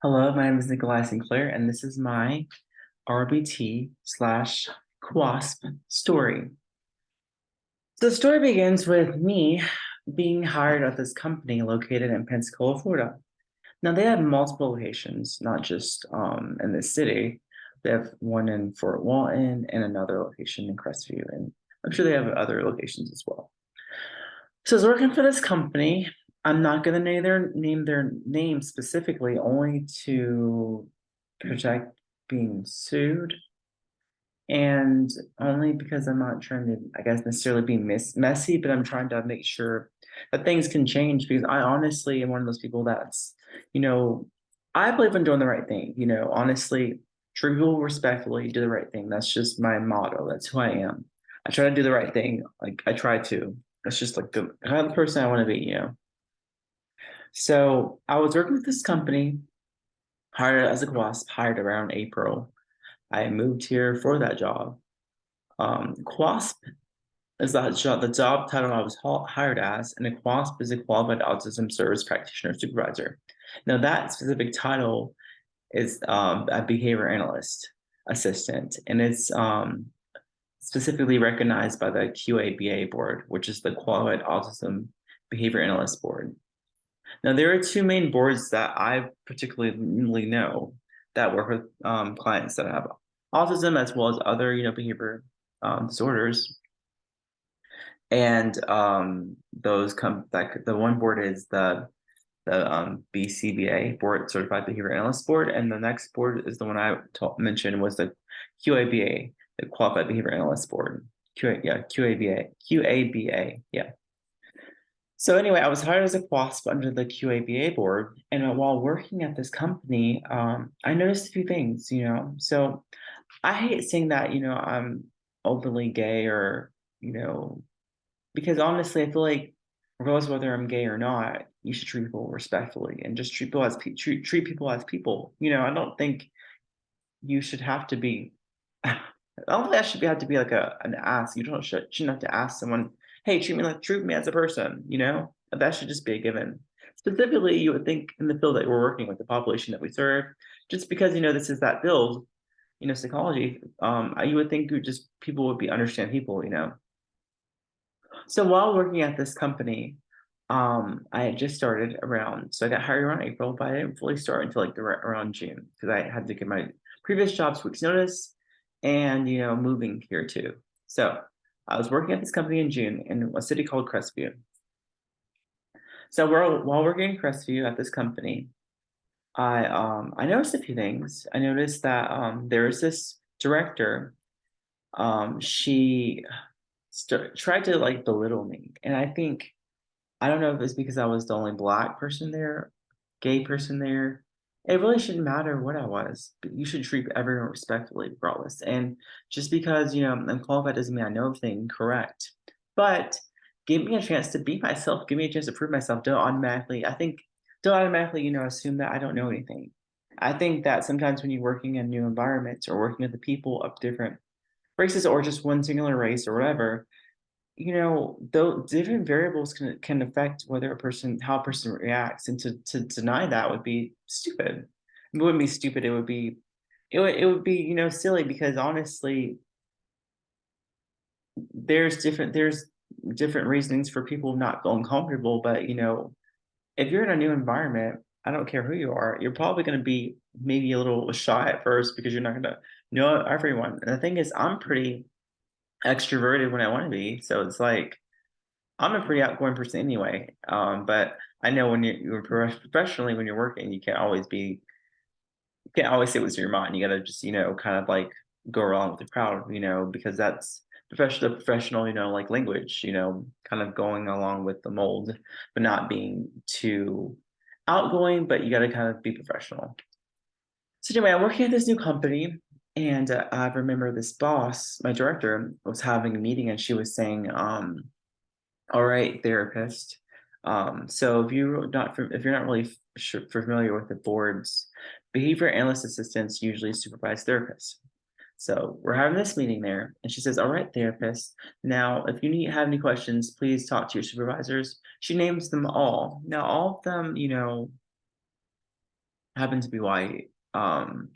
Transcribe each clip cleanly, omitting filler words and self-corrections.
Hello, my name is Nikolai Sinclair, and this is my RBT/QUASP story. So the story begins with me being hired at this company located in Pensacola, Florida. Now they have multiple locations, not just in this city. They have one in Fort Walton and another location in Crestview, and I'm sure they have other locations as well. So I was working for this company. I'm not going to name their name specifically, only to protect being sued, and only because I'm not trying to, I guess, necessarily be messy, but I'm trying to make sure that things can change because I honestly am one of those people that's, you know, I believe in doing the right thing. Honestly, treat people respectfully, do the right thing. That's just my motto. That's who I am. I try to do the right thing. Like I try to. That's just like the kind of person I want to be. So I was working with this company, hired as a wasp, hired around April. I moved here for that job. QUASP is the job title I was hired as, and a QUASP is a Qualified Autism Service Practitioner Supervisor. Now, that specific title is a behavior analyst assistant, and it's specifically recognized by the QABA board, which is the Qualified Autism Behavior Analyst Board. Now, there are two main boards that I particularly know that work with clients that have autism as well as other, behavior disorders. And those come that the one board is the BCBA Board Certified Behavior Analyst Board, and the next board is the one I mentioned was the QABA, the Qualified Behavior Analyst Board. QABA, yeah. So anyway, I was hired as a QUASP under the QABA board, and while working at this company, I noticed a few things. So I hate saying that, I'm openly gay or, you know, because honestly, I feel like regardless of whether I'm gay or not, you should treat people respectfully and just treat people as people. I don't think you should have to be. I don't think that should have to be like an ask. You don't shouldn't have to ask someone, "Hey, treat me as a person." That should just be a given. Specifically, you would think in the field that we're working with, the population that we serve, just because this is that field, psychology. You would think just people would be understand people. So while working at this company, I had just started so I got hired around April, but I didn't fully start until like around June because I had to give my previous jobs week's notice and, moving here too. So I was working at this company in June in a city called Crestview. So while working in Crestview at this company, I noticed a few things. I noticed that there was this director. She tried to like belittle me, and I don't know if it's because I was the only black person there, gay person there. It really shouldn't matter what I was, but you should treat everyone respectfully, regardless. And just because, I'm qualified doesn't mean I know everything correct. But give me a chance to be myself. Give me a chance to prove myself. Don't automatically, assume that I don't know anything. I think that sometimes when you're working in new environments or working with the people of different races or just one singular race or whatever, though different variables can affect how a person reacts, and to deny that would be stupid. It wouldn't be stupid. It would be silly because honestly, there's different reasonings for people not feeling comfortable. But if you're in a new environment, I don't care who you are, you're probably going to be maybe a little shy at first because you're not going to know everyone. And the thing is, I'm pretty extroverted when I want to be, so it's like I'm a pretty outgoing person anyway. But I know when you're professionally when you're working, you can't always say what's in your mind. You gotta just kind of like go along with the crowd, because that's professional, like language, kind of going along with the mold, but not being too outgoing. But you gotta kind of be professional. So anyway, I'm working at this new company, and I remember this boss, my director, was having a meeting, and she was saying, all right, therapist. So if you're not really familiar with the boards, behavior analyst assistants usually supervise therapists. So we're having this meeting there, and she says, "All right, therapist. Now, if you have any questions, please talk to your supervisors." She names them all. Now, all of them, happen to be white. I'm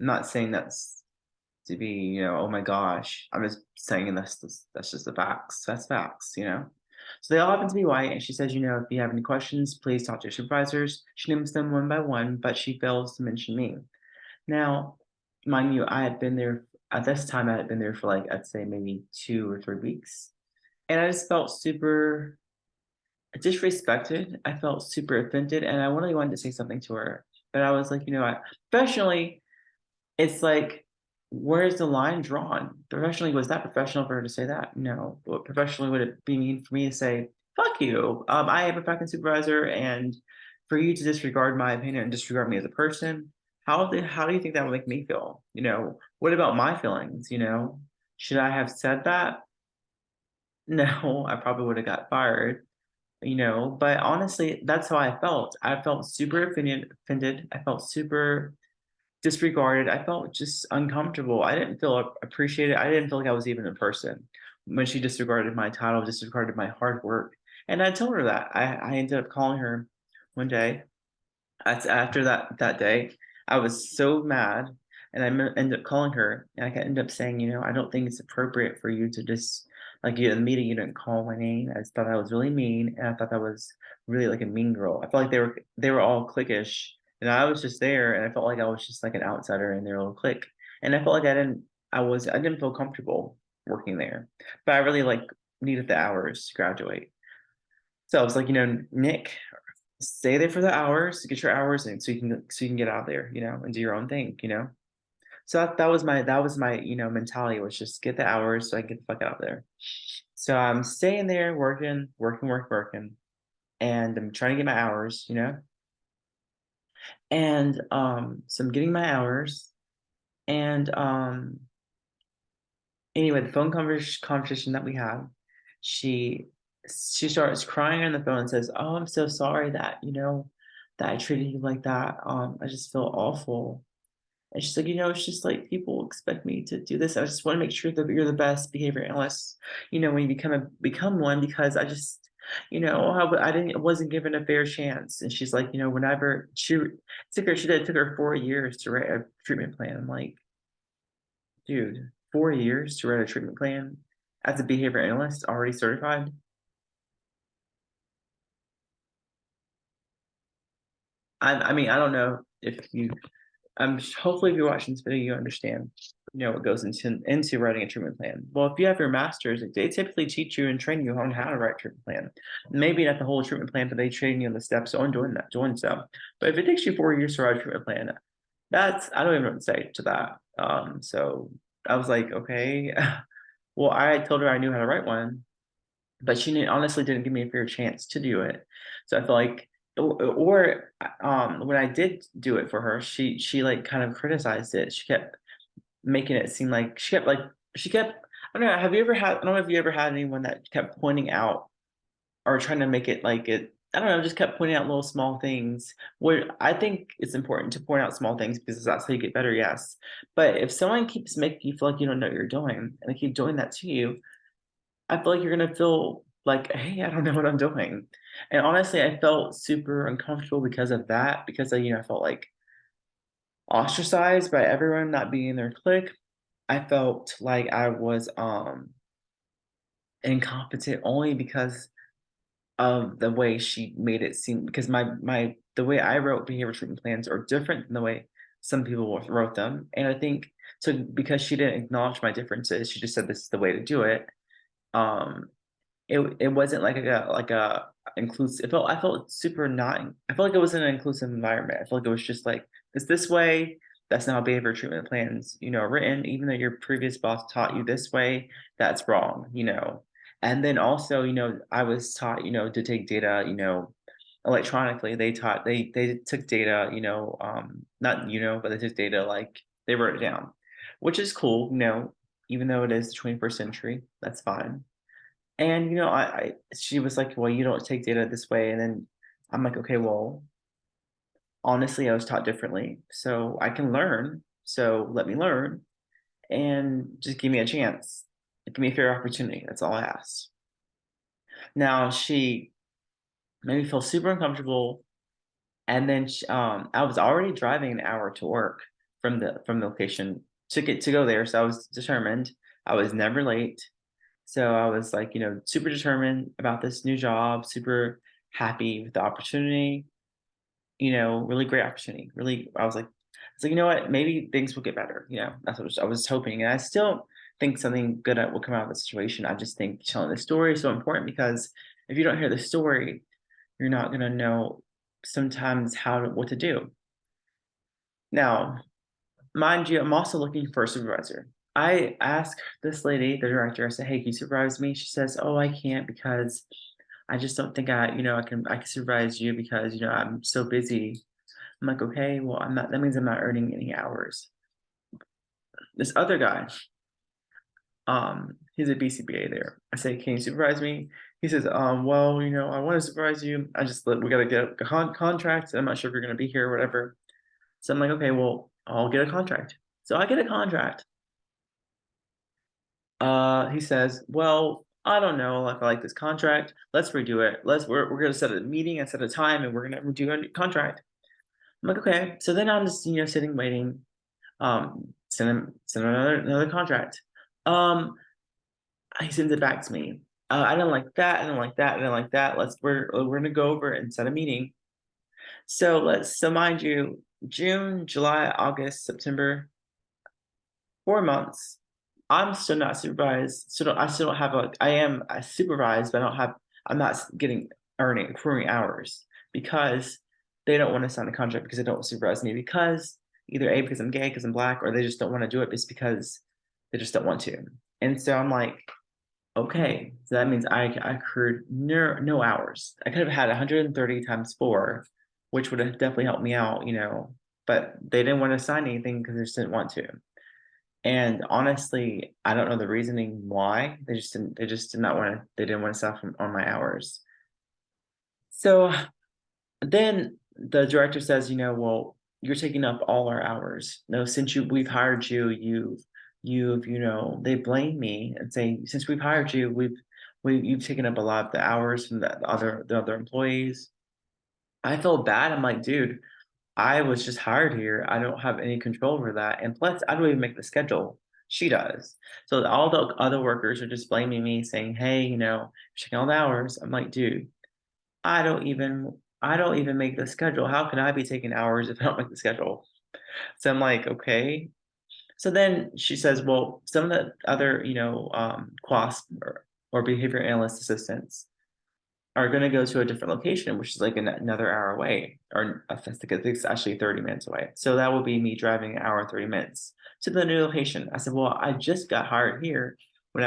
not saying that's to be, oh my gosh. I'm just saying that's just the facts. That's facts, you know? So they all happen to be white, and she says, if you have any questions, please talk to your supervisors. She names them one by one, but she fails to mention me. Now, mind you, I had been there at this time, I had been there for like, I'd say maybe 2 or 3 weeks. And I just felt super disrespected. I felt super offended, and I really wanted to say something to her. But I was like, professionally, it's like, where's the line drawn? Professionally, was that professional for her to say that? No. But professionally, would it be mean for me to say, fuck you? I am a fucking supervisor, and for you to disregard my opinion and disregard me as a person, how do you think that would make me feel? What about my feelings? Should I have said that? No, I probably would have got fired. But honestly, that's how I felt. I felt super offended. I felt super disregarded. I felt just uncomfortable. I didn't feel appreciated. I didn't feel like I was even a person when she disregarded my title, disregarded my hard work. And I told her that. I ended up calling her one day. After that day, I was so mad, and ended up calling her, and I ended up saying, I don't think it's appropriate for you to just like you in the meeting. You didn't call my name. I just thought that was really mean, and I thought that was really like a mean girl. I felt like they were all cliquish, and I was just there, and I felt like I was just like an outsider in their little clique, and I felt like I didn't feel comfortable working there, but I really like needed the hours to graduate. So I was like, Nick, stay there for the hours, get your hours in, so you can get out there, and do your own thing. So that was my mentality, was just get the hours so I can get the fuck out there. So I'm staying there working, working, working, and I'm trying to get my hours. And so I'm getting my hours, and anyway, the phone conversation that we have, she she starts crying on the phone and says, "Oh, I'm so sorry that that I treated you like that. I just feel awful." And she's like, it's just like people expect me to do this. I just want to make sure that you're the best behavior analyst, when you become one, because I just, I didn't wasn't given a fair chance. And she's like, whenever she took her 4 years to write a treatment plan. I'm like, dude, 4 years to write a treatment plan as a behavior analyst, already certified. I mean, I don't know if you hopefully if you're watching this video, you understand, what goes into writing a treatment plan. Well, if you have your master's, they typically teach you and train you on how to write a treatment plan. Maybe not the whole treatment plan, but they train you on the steps on doing so. But if it takes you 4 years to write a treatment plan, I don't even know what to say to that. So I was like, okay. Well, I told her I knew how to write one, but honestly didn't give me a fair chance to do it. So I feel like, when I did do it for her, she like kind of criticized it. She kept making it seem like she kept. I don't know. I don't know if you ever had anyone that kept pointing out or trying to make it like it. I don't know, just kept pointing out little small things. Where I think it's important to point out small things because that's how you get better, yes. But if someone keeps making you feel like you don't know what you're doing and they keep doing that to you, I feel like you're gonna feel like, hey, I don't know what I'm doing. And honestly, I felt super uncomfortable because of that, because I felt like ostracized by everyone not being in their clique. I felt like I was incompetent only because of the way she made it seem, because my the way I wrote behavior treatment plans are different than the way some people wrote them. And I think so because she didn't acknowledge my differences, she just said this is the way to do it. Um, it wasn't like a inclusive. I felt super not. I felt like it was an inclusive environment. I felt like it was just like it's this way. That's not how behavior treatment plans, are written. Even though your previous boss taught you this way, that's wrong. And then also, I was taught, to take data, electronically. They took data, not but they took data like they wrote it down, which is cool. Even though it is the 21st century, that's fine. And she was like, "Well, you don't take data this way." And then I'm like, "Okay, well, honestly, I was taught differently, so I can learn. So let me learn, and just give me a chance, give me a fair opportunity. That's all I asked." Now she made me feel super uncomfortable, And then I was already driving an hour to work from the location to go there. So I was determined. I was never late. So I was like, super determined about this new job, super happy with the opportunity, really great opportunity. Really, I was like, you know what? Maybe things will get better. That's what I was hoping. And I still think something good will come out of the situation. I just think telling the story is so important because if you don't hear the story, you're not gonna know sometimes what to do. Now, mind you, I'm also looking for a supervisor. I asked this lady, the director, I said, "Hey, can you supervise me?" She says, "Oh, I can't because I just don't think I can supervise you because I'm so busy." I'm like, "Okay, well, I'm not that means I'm not earning any hours." This other guy, he's a BCBA there. I say, "Can you supervise me?" He says, well, I want to supervise you. We gotta get a contract. I'm not sure if you're gonna be here or whatever. So I'm like, okay, well, I'll get a contract. So I get a contract. He says, well, I don't know if I like this contract. Let's redo it. We're gonna set a meeting and set a time and we're gonna redo a new contract. I'm like, okay. So then I'm just, sitting waiting. Send him another contract. Um, he sends it back to me. I didn't like that. I didn't like that. I didn't like that. We're gonna go over it and set a meeting. So mind you, June, July, August, September, 4 months. I'm still not supervised. I still don't have I am supervised, but I'm not getting accruing hours because they don't want to sign a contract because they don't supervise me because either A, because I'm gay, because I'm black, or they just don't want to do it just because they just don't want to. And so I'm like, okay, so that means I accrued no hours. I could have had 130 times four, which would have definitely helped me out, but they didn't want to sign anything because they just didn't want to. And honestly, I don't know the reasoning why. They just did not want to, they didn't want to stop on my hours. So then the director says, well, you're taking up all our hours. No, since we've hired you, they blame me and say, since we've hired you, you've taken up a lot of the hours from the other employees. I feel bad. I'm like, dude, I was just hired here. I don't have any control over that. And plus, I don't even make the schedule. She does. So all the other workers are just blaming me, saying, "Hey, checking all the hours." I'm like, dude, I don't even make the schedule. How can I be taking hours if I don't make the schedule? So I'm like, okay. So then she says, well, some of the other, QAS or behavior analyst assistants are going to go to a different location, which is like another hour away, or I think it's actually 30 minutes away. So that would be me driving an hour and 30 minutes to the new location. I said, well, I just got hired here when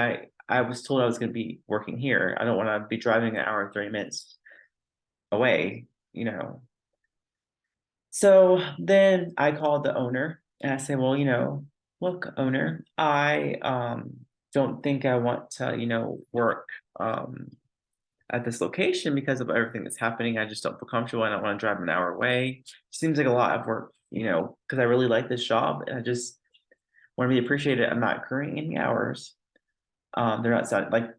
I was told I was going to be working here. I don't want to be driving an hour and 30 minutes away, you know. So then I called the owner and I said, well, look, owner, I don't think I want to, work at this location because of everything that's happening. I just don't feel comfortable. I don't want to drive an hour away. Seems like a lot of work, because I really like this job and I just want to be appreciated. I'm not accruing any hours. They're not like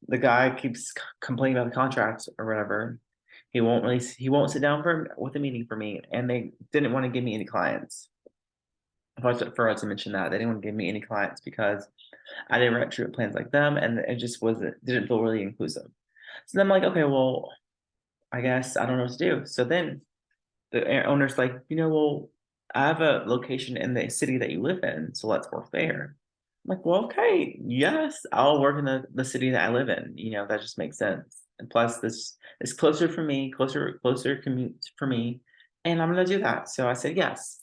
the guy keeps complaining about the contracts or whatever. He won't sit down with a meeting for me, and they didn't want to give me any clients. I forgot to mention that they didn't want to give me any clients because I didn't write treatment plans like them, and it just didn't feel really inclusive. So then I'm like, okay, well, I guess I don't know what to do. So then the owner's like, well, I have a location in the city that you live in, so let's work there. I'm like, well, okay, yes, I'll work in the city that I live in. That just makes sense. And plus, this is closer for me, closer commute for me, and I'm gonna do that. So I said yes.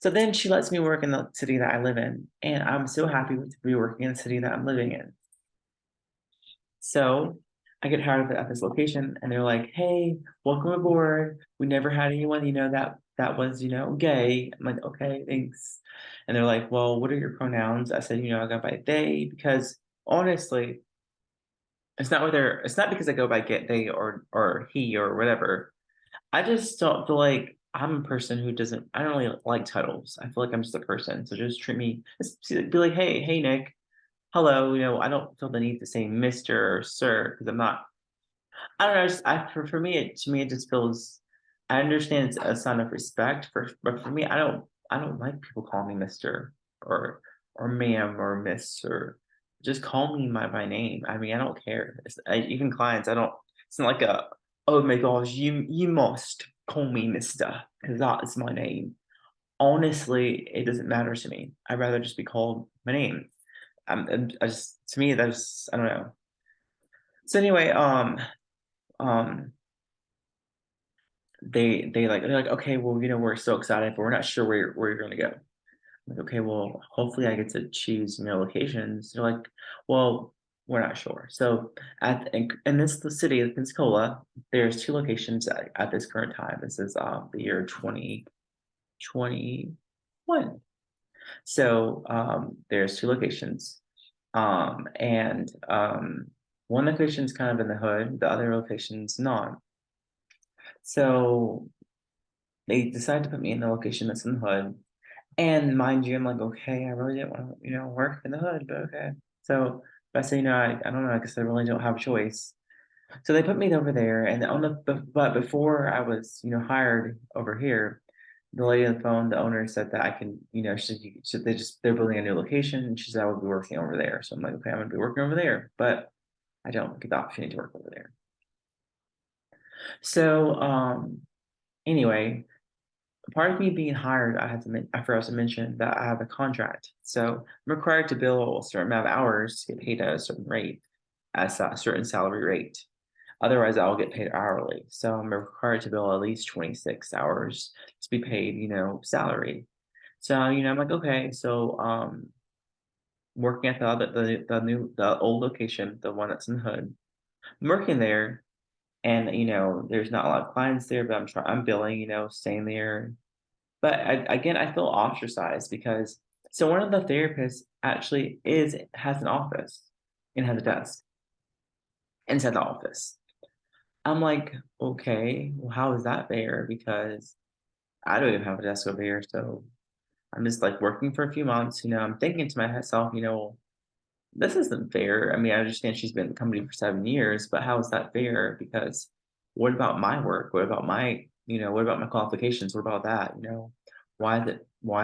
So then she lets me work in the city that I live in, and I'm so happy to be working in the city that I'm living in. So I get hired at this location, and they're like, "Hey, welcome aboard. We never had anyone, that was, gay." I'm like, "Okay, thanks." And they're like, "Well, what are your pronouns?" I said, "I go by they because honestly, it's not because I go by get they or he or whatever. I just don't feel like I'm a person who doesn't. I don't really like titles. I feel like I'm just a person. So just treat me. Be like, hey, Nick. Hello. I don't feel the need to say Mister or Sir because I'm not. I don't know. For me, it just feels. I understand it's a sign of respect but for me, I don't like people calling me Mister or ma'am or Miss or just call me my name. I mean, I don't care. Even clients, I don't. It's not like a oh my gosh, you must call me Mister because that is my name. Honestly, it doesn't matter to me. I'd rather just be called my name. And I just to me that's I don't know. So anyway, um, they're like, okay, well, we're so excited, but we're not sure where you're gonna go. I'm like, okay, well, hopefully I get to choose, locations. They're like, well, we're not sure. So in this the city of Pensacola, there's two locations at this current time. This is the year 2021. So there's two locations. And one location's kind of in the hood, the other location's not. So they decided to put me in the location that's in the hood. And mind you, I'm like, okay, I really didn't want to, work in the hood, but okay. So but I say, I don't know, I guess I really don't have a choice. So they put me over there, and but before I was, hired over here, the lady on the phone, the owner said that I can, they're building a new location, and she said I would be working over there. So I'm like, okay, I'm gonna be working over there, but I don't get the opportunity to work over there. So anyway, part of me being hired, I forgot to mention that I have a contract. So I'm required to bill a certain amount of hours to get paid at a certain rate, at a certain salary rate. Otherwise, I'll get paid hourly. So I'm required to bill at least 26 hours to be paid, salary. So, I'm like, okay, so working at the old location, the one that's in the hood, I'm working there and there's not a lot of clients there, but I'm billing, staying there. But again, I feel ostracized because so one of the therapists actually has an office and has a desk inside the office. I'm like, okay, well, how is that fair? Because I don't even have a desk over here, so I'm just like working for a few months. I'm thinking to myself, this isn't fair. I mean, I understand she's been in the company for 7 years, but how is that fair? Because what about my work? What about my qualifications? What about that? Why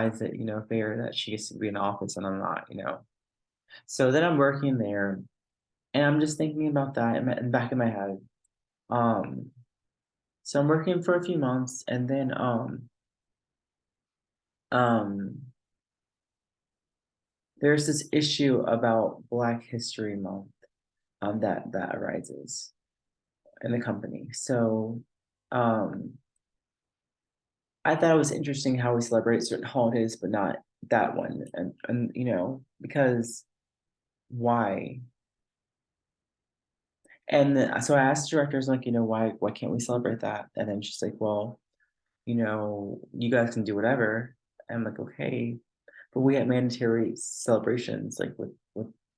is it, fair that she gets to be in the office and I'm not, So then I'm working there and I'm just thinking about that in the back of my head. Um, so I'm working for a few months and then um there's this issue about Black History Month that arises in the company. So um I thought it was interesting how we celebrate certain holidays, but not that one. And because why? And then, so I asked the directors like, why can't we celebrate that? And then she's like, well, you guys can do whatever. And I'm like, okay, but we have mandatory celebrations like with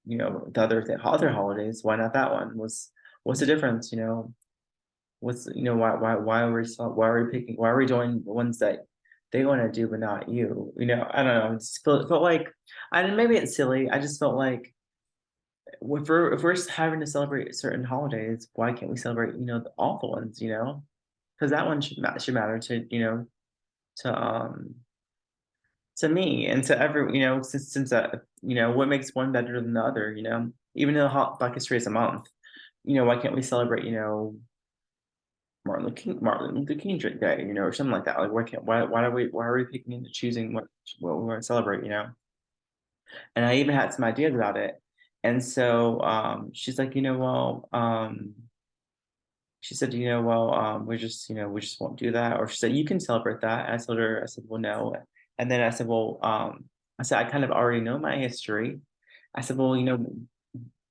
the other holidays. Why not that one? What's the difference? Why are why are we picking why are we doing the ones that they want to do but not you? I don't know. It felt like I didn't maybe it's silly. I just felt like if we're having to celebrate certain holidays, why can't we celebrate the awful ones? Because that one should matter to to me and to every since what makes one better than the other? Even though Black History is a month, why can't we celebrate Martin Luther King Day, or something like that. Like, why are we picking and choosing what we want to celebrate, And I even had some ideas about it. And so she's like, she said, we just won't do that. Or she said, you can celebrate that. And I said, well, no. And then I said, well, I said, I kind of already know my history. I said, well,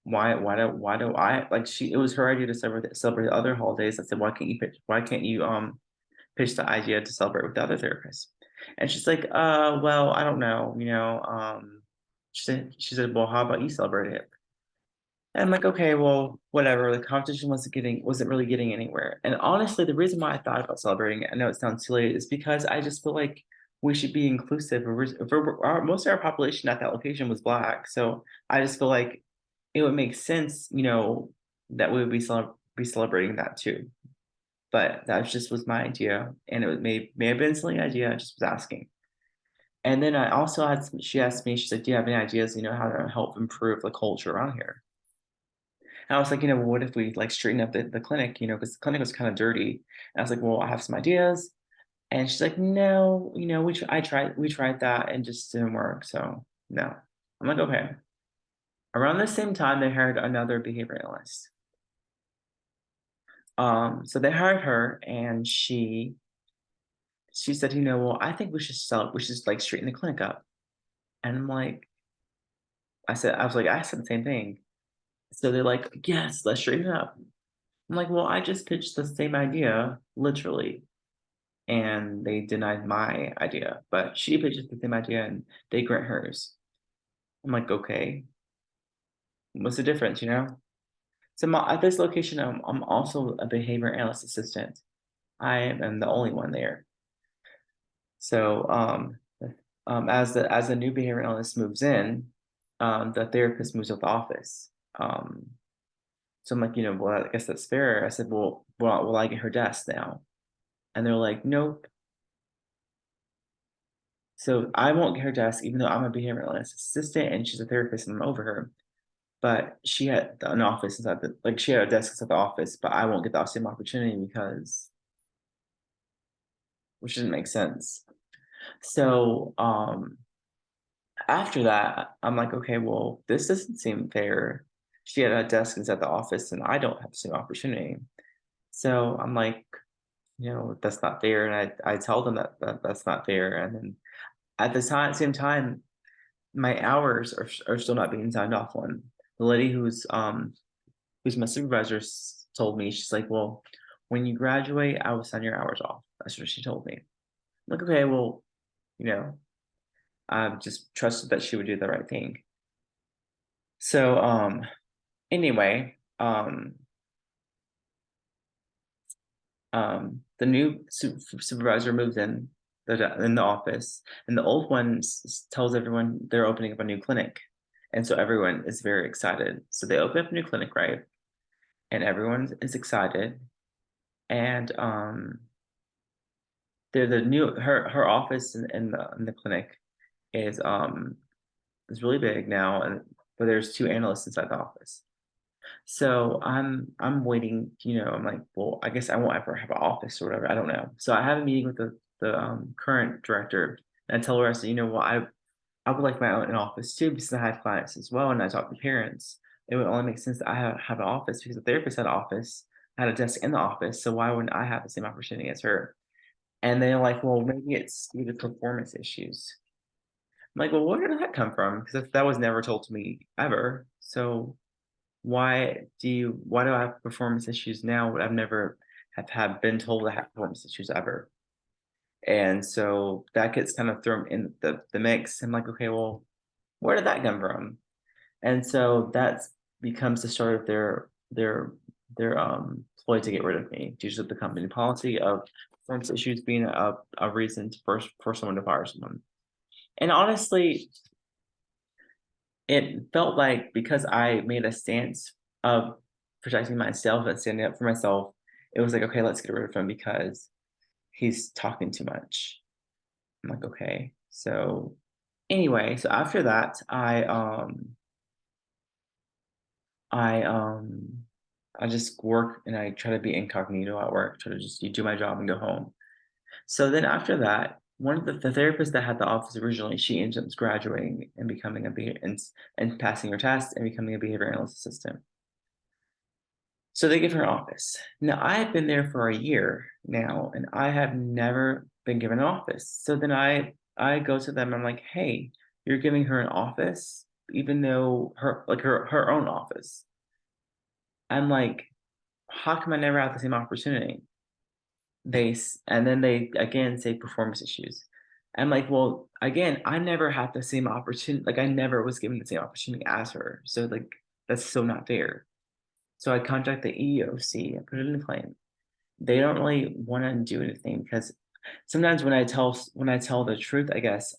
why do I like it was her idea to celebrate other holidays. I said, why can't you pitch the idea to celebrate with the other therapists? And she's like, well, I don't know, she said, well, how about you celebrate it? And I'm like, okay, well, whatever. The competition wasn't really getting anywhere. And honestly, the reason why I thought about celebrating it, I know it sounds silly, is because I just feel like we should be inclusive. Most of our population at that location was Black, so I just feel like it would make sense, that we would be celebrating that too. but that just was my idea, and may have been a silly idea. I just was asking. And then I also had she asked me, she's like, "Do you have any ideas, how to help improve the culture around here?" And I was like, well, what if we like straighten up the clinic, because the clinic was kind of dirty. And I was like, well, I have some ideas. And she's like, no, we tried that and just didn't work. So no. I'm like, okay. Around the same time, they hired another behavior analyst. So they hired her, and she said, well, I think we should like straighten the clinic up. And I'm like, I said the same thing. So they're like, yes, let's straighten it up. I'm like, well, I just pitched the same idea, literally, and they denied my idea, but she pitched the same idea and they grant hers. I'm like, okay, what's the difference, So at this location, I'm also a behavior analyst assistant. I am the only one there. So as the new behavior analyst moves in, the therapist moves out the office. So I'm like, well, I guess that's fair. I said, well, will I get her desk now? And they're like, nope. So I won't get her desk, even though I'm a behavioral assistant and she's a therapist and I'm over her. But she had an office inside she had a desk inside the office, but I won't get the same opportunity which didn't make sense. So after that, I'm like, okay, well, this doesn't seem fair. She had a desk inside the office and I don't have the same opportunity. So I'm like, that's not fair. And I tell them that that's not fair. And then at the same time, my hours are still not being signed off on. The lady who's my supervisor told me, she's like, well, when you graduate, I will sign your hours off. That's what she told me. I'm like, okay, well, you know, I just trusted that she would do the right thing. So anyway, the new supervisor moved in the office, and the old one tells everyone they're opening up a new clinic, and so everyone is very excited. So they open up a new clinic, right? And everyone is excited, and they're the new her office in the clinic is really big now, and but there's two analysts inside the office. So I'm waiting, I'm like, well, I guess I won't ever have an office or whatever. I don't know. So I have a meeting with the current director, and I tell her, I said, well, I would like my own office too, because I have clients as well, and I talk to parents. It would only make sense that I have an office because the therapist had an office, had a desk in the office. So why wouldn't I have the same opportunity as her? And they're like, well, maybe it's due to performance issues. I'm like, well, where did that come from? Because that was never told to me ever. So why do I have performance issues now? But I've never have been told I have performance issues ever. And so that gets kind of thrown in the mix. I'm like, okay, well, where did that come from? And so that becomes the start of their ploy to get rid of me due to the company policy of performance issues being a reason for someone to fire someone. And honestly, it felt like because I made a stance of protecting myself and standing up for myself, it was like, okay, let's get rid of him because he's talking too much. I'm like, okay. So anyway, so after that, I I just work and I try to be incognito at work, try to just do my job and go home. So then after that, one of the therapists that had the office originally, she ends up graduating and becoming and passing her test and becoming a behavior analyst assistant. So they give her an office. Now I have been there for a year now, and I have never been given an office. So then I go to them. I'm like, hey, you're giving her an office, even though her own office. I'm like, how come I never have the same opportunity? And then they again say performance issues. I'm like, well, again, I never had the same opportunity. Like I never was given the same opportunity as her. So like that's so not fair. So I contact the EEOC and put it in a claim. They don't really want to do anything because sometimes when I tell the truth, I guess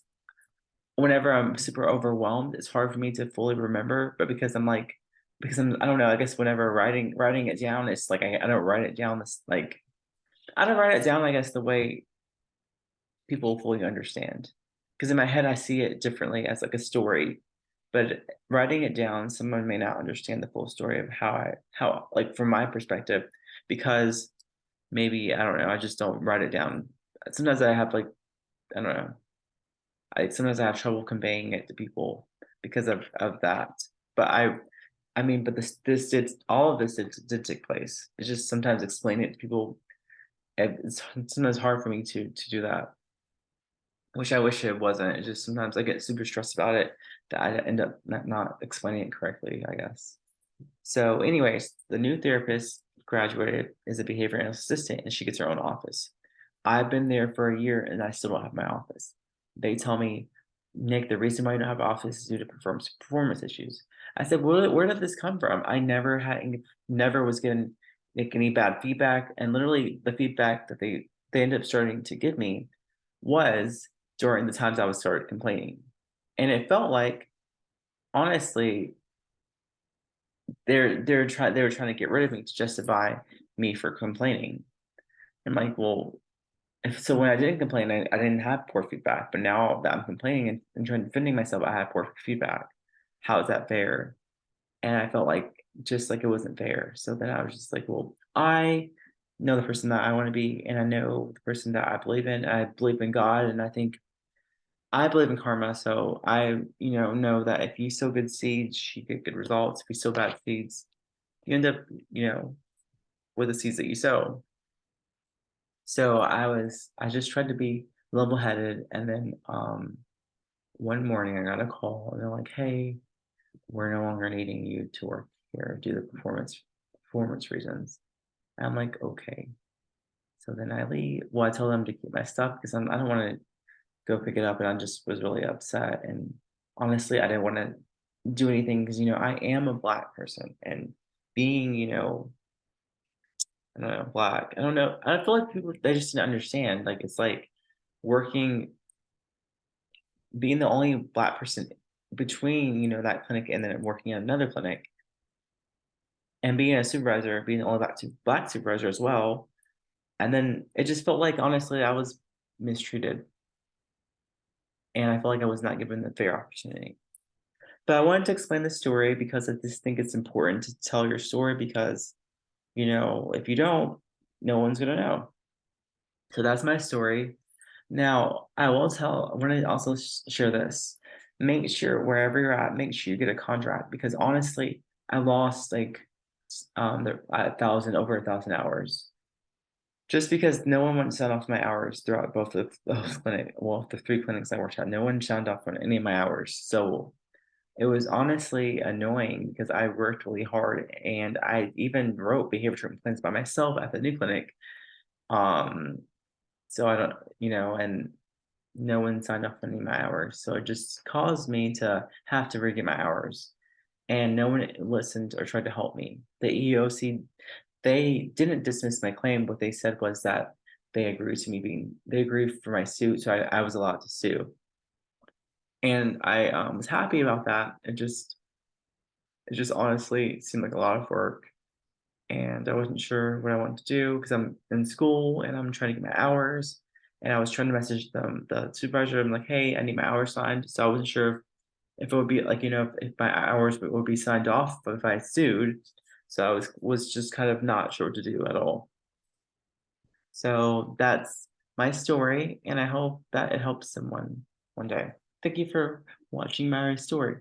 whenever I'm super overwhelmed, it's hard for me to fully remember. But because I don't know, I guess whenever writing it down, it's like I don't write it down this like I don't write it down, I guess, the way people fully understand. Because in my head, I see it differently as like a story, but writing it down, someone may not understand the full story of how, like from my perspective, because maybe, I don't know, I just don't write it down. Sometimes I have like, I don't know, sometimes I have trouble conveying it to people because of that. But I mean, but this did all of this did take place. It's just sometimes explaining it to people. It's sometimes hard for me to do that. Which I wish it wasn't. It's just sometimes I get super stressed about it that I end up not explaining it correctly, I guess. So, anyways, the new therapist graduated is a behavior analyst assistant and she gets her own office. I've been there for a year and I still don't have my office. They tell me, Nick, the reason why you don't have an office is due to performance issues. I said, where did this come from? I never was getting like any bad feedback. And literally the feedback that they ended up starting to give me was during the times I was started complaining. And it felt like, honestly, they were trying to get rid of me to justify me for complaining. I'm like, well, if so when I didn't complain, I didn't have poor feedback. But now that I'm complaining and trying defending myself, I have poor feedback. How is that fair? And I felt like just like it wasn't fair. So then I was just like, well, I know the person that I want to be, and I know the person that I believe in. I believe in God, and I believe in karma. So I, know that if you sow good seeds, you get good results. If you sow bad seeds, you end up, you know, with the seeds that you sow. So I just tried to be level headed. And then one morning I got a call and they're like, hey, we're no longer needing you to work here due to performance reasons. And I'm like, okay. So then I leave. Well, I told them to keep my stuff because I don't want to go pick it up. And I just was really upset. And honestly, I didn't want to do anything because, I am a black person and being, I don't know, black. I don't know. I feel like people they just didn't understand. Like it's like working, being the only black person between, that clinic and then working at another clinic and being a supervisor, being the only black supervisor as well. And then it just felt like honestly I was mistreated and I felt like I was not given the fair opportunity. But I wanted to explain the story because I just think it's important to tell your story because, if you don't, no one's gonna know. So that's my story. Now, I want to also share this. Make sure wherever you're at, make sure you get a contract because honestly, I lost like over 1,000 hours just because no one went to sign off my hours throughout both of those the three clinics I worked at. No one signed off on any of my hours. So it was honestly annoying because I worked really hard and I even wrote behavior treatment plans by myself at the new clinic. Um, so I don't, and no one signed up for any of my hours. So it just caused me to have to re-get my hours. And no one listened or tried to help me. The EEOC, they didn't dismiss my claim. What they said was that they agreed for my suit. So I was allowed to sue. And I was happy about that. It just honestly seemed like a lot of work. And I wasn't sure what I wanted to do because I'm in school and I'm trying to get my hours. And I was trying to message them, the supervisor. I'm like, hey, I need my hours signed. So I wasn't sure if it would be like, if my hours would be signed off if I sued. So I was just kind of not sure what to do at all. So that's my story, and I hope that it helps someone one day. Thank you for watching my story.